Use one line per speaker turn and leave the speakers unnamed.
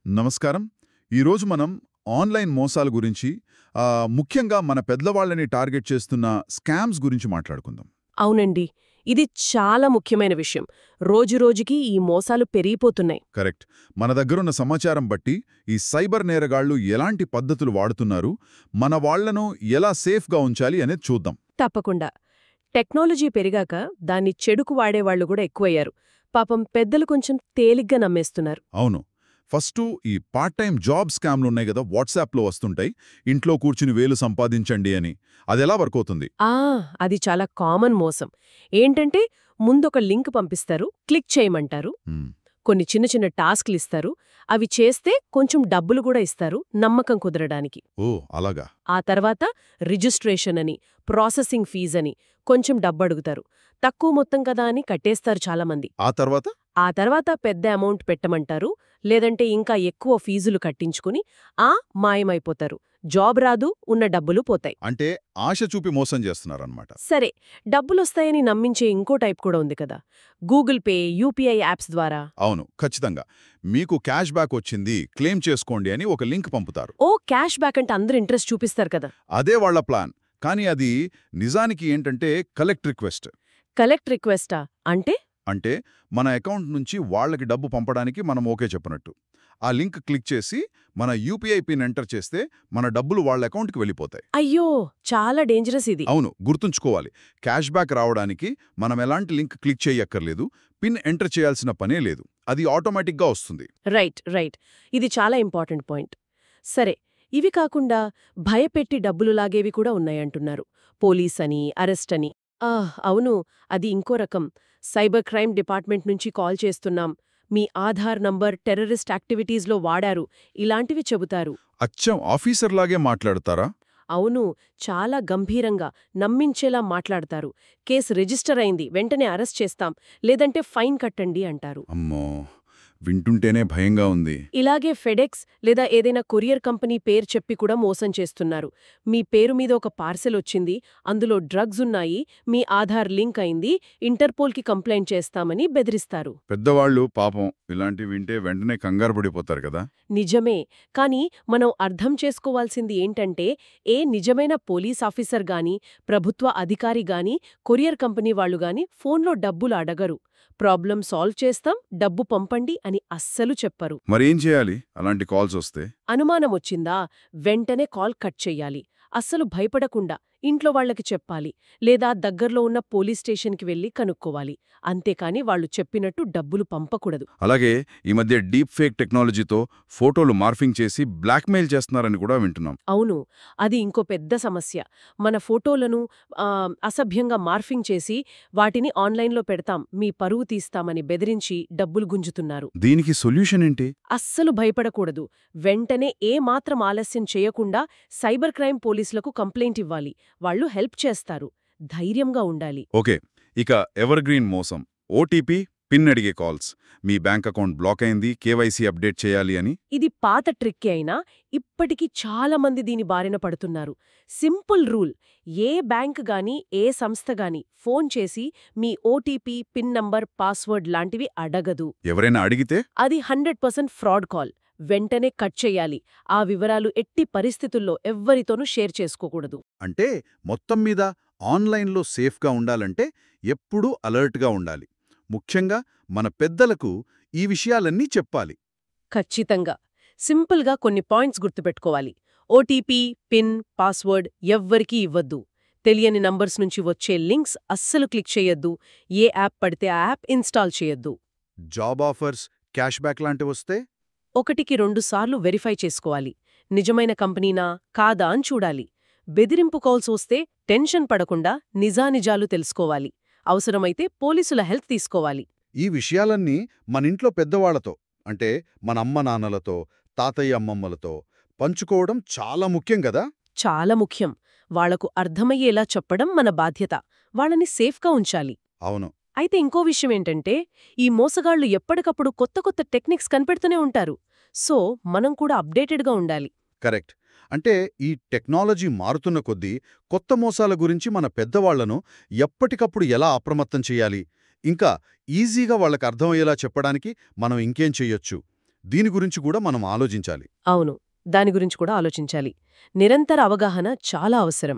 నమస్కారం. ఈరోజు మనం ఆన్లైన్ మోసాల గురించి, ముఖ్యంగా మన పెద్దవాళ్ళని టార్గెట్ చేస్తున్న స్కామ్స్ గురించి మాట్లాడుకుందాం.
అవునండి. ఇది చాలా ముఖ్యమైన విషయం. రోజురోజుకి ఈ మోసాలు పెరిగిపోతున్నాయి.
కరెక్ట్. మన దగ్గరున్న సమాచారం బట్టి ఈ సైబర్ నేరగాళ్లు ఎలాంటి పద్ధతులు వాడుతున్నారు, మన వాళ్లను ఎలా సేఫ్గా ఉంచాలి అనేది చూద్దాం.
తప్పకుండా. టెక్నాలజీ పెరిగాక దాన్ని చెడుకు వాడేవాళ్లు కూడా ఎక్కువయ్యారు. పాపం పెద్దలు కొంచెం తేలిగ్గా నమ్మేస్తున్నారు.
అవును. ఫస్టు ఈ పార్ట్ టైం జాబ్ స్కామ్లున్నాయి కదా, వాట్సాప్లో వస్తుంటాయి. ఇంట్లో కూర్చుని వేలు సంపాదించండి అని. అదెలా వర్క్ అవుతుంది?
అది చాలా కామన్ మోసం. ఏంటంటే ముందొక లింక్ పంపిస్తారు, క్లిక్ చేయమంటారు. కొన్ని చిన్న చిన్న టాస్క్లు ఇస్తారు. అవి చేస్తే కొంచెం డబ్బులు కూడా ఇస్తారు, నమ్మకం కుదరడానికి.
ఓ అలాగా.
ఆ తర్వాత రిజిస్ట్రేషన్ అని, ప్రాసెసింగ్ ఫీజని కొంచెం డబ్బడుగుతారు. తక్కువ మొత్తం కదా అని కట్టేస్తారు చాలామంది. ఆ తర్వాత పెద్ద అమౌంట్ పెట్టమంటారు, లేదంటే ఇంకా ఎక్కువ ఫీజులు కట్టించుకుని మాయమైపోతారు. జాబ్ రాదు, ఉన్న డబ్బులు పోతాయి.
అంటే ఆశ చూపి మోసం చేస్తున్నారన్నమాట.
సరే, డబ్బులొస్తాయని నమ్మించే ఇంకో టైప్ కూడా ఉంది కదా, గూగుల్ పే, యూపీఐ యాప్స్ ద్వారా.
అవును, ఖచ్చితంగా. మీకు క్యాష్ బ్యాక్ వచ్చింది, క్లెయిమ్ చేసుకోండి అని ఒక లింక్ పంపుతారు.
క్యాష్ బ్యాక్ అంటే అందరూ ఇంట్రెస్ట్ చూపిస్తారు కదా.
అదే వాళ్ల ప్లాన్. కానీ అది నిజానికి ఏంటంటే కలెక్ట్ రిక్వెస్ట్.
కలెక్ట్ రిక్వెస్టా అంటే?
అంటే మన అకౌంట్ నుంచి వాళ్లకి డబ్బు పంపడానికి మనం ఓకే చెప్పనట్టు. ఆ లింక్ క్లిక్ చేసి మన యూపీఐ పిన్ ఎంటర్ చేస్తే మన డబ్బులు వాళ్ళ అకౌంట్కి వెళ్ళిపోతాయి.
అయ్యో, చాలా డేంజరస్ ఇది.
అవును, గుర్తుంచుకోవాలి. క్యాష్ బ్యాక్ రావడానికి మనం ఎలాంటి లింక్ క్లిక్ చేయక్కర్లేదు, పిన్ ఎంటర్ చేయాల్సిన పనే లేదు. అది ఆటోమేటిక్గా వస్తుంది.
రైట్. ఇది చాలా ఇంపార్టెంట్ పాయింట్. సరే, ఇవి కాకుండా భయపెట్టి డబ్బులు లాగేవి కూడా ఉన్నాయంటున్నారు. పోలీస్ అని, అరెస్ట్ అని. అవును, అది ఇంకో రకం. సైబర్ క్రైమ్ డిపార్ట్మెంట్ నుంచి కాల్ చేస్తున్నాం, మీ ఆధార్ నంబర్ టెర్రరిస్ట్ యాక్టివిటీస్లో వాడారు, ఇలాంటివి చెబుతారు.
అచ్చం ఆఫీసర్లాగే మాట్లాడతారా?
అవును, చాలా గంభీరంగా, నమ్మించేలా మాట్లాడతారు. కేసు రిజిస్టర్ అయింది, వెంటనే అరెస్ట్ చేస్తాం, లేదంటే ఫైన్ కట్టండి అంటారు.
అమ్మో, వింటుంటేనే భయంగా ఉంది.
ఇలాగే ఫెడెక్స్ లేదా ఏదైనా కొరియర్ కంపెనీ పేరు చెప్పి కూడా మోసం చేస్తున్నారు. మీ పేరు మీద ఒక పార్సెల్ వచ్చింది, అందులో డ్రగ్స్ ఉన్నాయి, మీ ఆధార్ లింక్ అయింది, ఇంటర్పోల్కి కంప్లైంట్ చేస్తామని బెదిరిస్తారు.
పెద్దవాళ్లు పాపం ఇలాంటివి వింటే వెంటనే కంగారు పడిపోతారు కదా.
నిజమే. కానీ మనం అర్థం చేసుకోవాల్సింది ఏంటంటే, నిజమైన పోలీస్ ఆఫీసర్ గాని, ప్రభుత్వ అధికారి గాని, కొరియర్ కంపెనీ వాళ్లు గాని ఫోన్లో డబ్బులు అడగరు. ప్రాబ్లం సాల్వ్ చేస్తాం, డబ్బు పంపండి అని అస్సలు చెప్పరు.
మరేం చేయాలి అలాంటి కాల్స్ వస్తే?
అనుమానమొచ్చిందా, వెంటనే కాల్ కట్ చెయ్యాలి. అస్సలు భయపడకుండా ఇంట్లో వాళ్లకి చెప్పాలి, లేదా దగ్గర్లో ఉన్న పోలీస్ స్టేషన్కి వెళ్లి కనుక్కోవాలి. అంతేకాని వాళ్లు చెప్పినట్టు డబ్బులు పంపకూడదు.
అలాగే ఈ మధ్య డీప్ ఫేక్ టెక్నాలజీతో ఫోటోలు మార్ఫింగ్ చేసి బ్లాక్మెయిల్ చేస్తున్నారని కూడా వింటున్నాం.
అవును, అది ఇంకో పెద్ద సమస్య. మన ఫోటోలను అసభ్యంగా మార్ఫింగ్ చేసి వాటిని ఆన్లైన్లో పెడతాం, మీ పరువు తీస్తామని బెదిరించి డబ్బులు గుంజుతున్నారు.
దీనికి సొల్యూషన్ ఏంటి?
అస్సలు భయపడకూడదు. వెంటనే ఏమాత్రం ఆలస్యం చేయకుండా సైబర్ క్రైమ్ పోలీసులకు కంప్లైంట్ ఇవ్వాలి. వాళ్ళు హెల్ప్ చేస్తారు. ధైర్యంగా ఉండాలి.
ఓకే, ఇక ఎవర్ గ్రీన్ మోసం. ఓటీపీ, పిన్ అడిగే కాల్స్. మీ బ్యాంక్ అకౌంట్ బ్లాక్ అయింది, కేవైసీ అప్డేట్ చేయాలి అని.
ఇది పాత ట్రిక్కే అయినా ఇప్పటికీ చాలా మంది దీని బారిన పడుతున్నారు. సింపుల్ రూల్: ఏ బ్యాంక్ గాని, ఏ సంస్థ గాని ఫోన్ చేసి మీ ఓటీపీ, పిన్ నంబర్, పాస్వర్డ్ లాంటివి అడగదు.
ఎవరైనా అడిగితే
అది 100% ఫ్రాడ్ కాల్. వెంటనే కట్ చెయ్యాలి. ఆ వివరాలు ఎట్టి పరిస్థితుల్లో ఎవ్వరితోనూ షేర్ చేసుకోకూడదు.
అంటే మొత్తం మీద ఆన్లైన్లో సేఫ్గా ఉండాలంటే ఎప్పుడూ అలర్ట్గా ఉండాలి. ముఖ్యంగా మన పెద్దలకు ఈ విషయాలన్నీ చెప్పాలి.
ఖచ్చితంగా. సింపుల్గా కొన్ని పాయింట్స్ గుర్తుపెట్టుకోవాలి. ఓటీపీ, పిన్, పాస్వర్డ్ ఎవ్వరికీ ఇవ్వద్దు. తెలియని నంబర్స్ నుంచి వచ్చే లింక్స్ అస్సలు క్లిక్ చేయొద్దు. ఏ యాప్ పడితే ఆ యాప్ ఇన్స్టాల్ చేయొద్దు.
జాబ్ ఆఫర్స్, క్యాష్ బ్యాక్ లాంటివొస్తే
1కి 2 సార్లు వెరిఫై చేసుకోవాలి. నిజమైన కంపెనీనా కాదా అని చూడాలి. బెదిరింపు కాల్స్ వస్తే టెన్షన్ పడకుండా నిజానిజాలు తెలుసుకోవాలి. అవసరమైతే పోలీసుల హెల్ప్ తీసుకోవాలి.
ఈ విషయాలన్నీ మనింట్లో పెద్దవాళ్లతో, అంటే మన అమ్మ నాన్నలతో, తాతయ్య అమ్మమ్మలతో పంచుకోవడం చాలా ముఖ్యం కదా.
చాలా ముఖ్యం. వాళ్లకు అర్థమయ్యేలా చెప్పడం మన బాధ్యత. వాళ్ళని సేఫ్గా ఉంచాలి.
అవును.
అయితే ఇంకో విషయం ఏంటంటే, ఈ మోసగాళ్లు ఎప్పటికప్పుడు కొత్త కొత్త టెక్నిక్స్ కనిపెడుతూనే ఉంటారు. సో మనం కూడా అప్డేటెడ్గా ఉండాలి.
కరెక్ట్. అంటే ఈ టెక్నాలజీ మారుతున్న కొద్దీ కొత్త మోసాల గురించి మన పెద్దవాళ్లను ఎప్పటికప్పుడు ఎలా అప్రమత్తం చేయాలి, ఇంకా ఈజీగా వాళ్ళకి అర్థమయ్యేలా చెప్పడానికి మనం ఇంకేం చెయ్యొచ్చు, దీని గురించి కూడా మనం ఆలోచించాలి.
అవును, దాని గురించి కూడా ఆలోచించాలి. నిరంతర అవగాహన చాలా అవసరం.